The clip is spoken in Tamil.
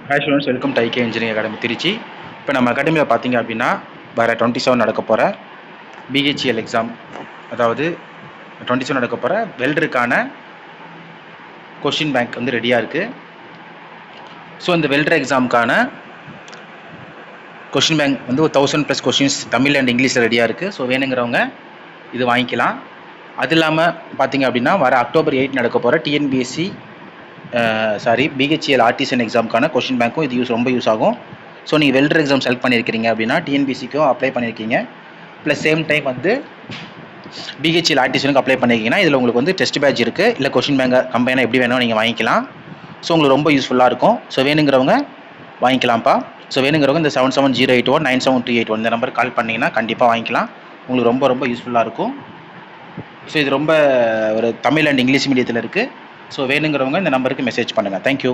Hi students, welcome to IK engineering academy Trichy. இப்போ நம்ம அகாடமியில் பார்த்தீங்க அப்படின்னா வர 27 நடக்க போகிற பிஹெச்எல் எக்ஸாம், அதாவது 27 நடக்க போகிற வெல்டருக்கான கொஷின் பேங்க் வந்து ரெடியாக இருக்குது. ஸோ இந்த வெல்டர் எக்ஸாமுக்கான கொஷின் பேங்க் வந்து ஒரு 1000+ கொஷின்ஸ் தமிழ் அண்ட் இங்கிலீஷில் ரெடியாக இருக்குது. ஸோ வேணுங்கிறவங்க இது வாங்கிக்கலாம். அது இல்லாமல் பார்த்தீங்க அப்படின்னா வர அக்டோபர் 8 நடக்க போகிற டிஎன்பிஎஸ்சி பிஹெச்எல் ஆர்டிசன் எக்ஸாமுக்கான கொஷின் பேங்க்கும் இது ரொம்ப யூஸ் ஆகும். ஸோ நீங்கள் வெல்டர் எக்ஸாம் செலக்ட் பண்ணியிருக்கிறீங்க அப்படின்னா டிஎன்பிஎஸ்சிக்கும் அப்ளை பண்ணியிருக்கீங்க, ப்ளஸ் சேம் டைம் வந்து பிஹெச்எல் ஆர்டிசனுக்கு அப்ளை பண்ணியிருக்கீங்கன்னா இதில் உங்களுக்கு வந்து டெஸ்ட் பேட்ச் இருக்குது, இல்லை கொஷின் பேங்க் கம்பெனியாக எப்படி வேணும் நீங்கள் வாங்கிக்கலாம். ஸோ உங்களுக்கு ரொம்ப யூஸ்ஃபுல்லாக இருக்கும். ஸோ வேணுங்கிறவங்க வாங்கிக்கலாம்ப்பா. ஸோ வேணுங்கிறவங்க இந்த 770819 97281 இந்த நம்பருக்கு கால் பண்ணிங்கன்னா கண்டிப்பாக வாங்கிக்கலாம். உங்களுக்கு ரொம்ப ரொம்ப யூஸ்ஃபுல்லாக இருக்கும். ஸோ இது ரொம்ப ஒரு தமிழ் அண்ட் இங்கிலீஷ் மீடியத்தில் இருக்குது. ஸோ வேணுங்கிறவங்க இந்த நம்பருக்கு மெசேஜ் பண்ணுங்கள். தேங்க்யூ.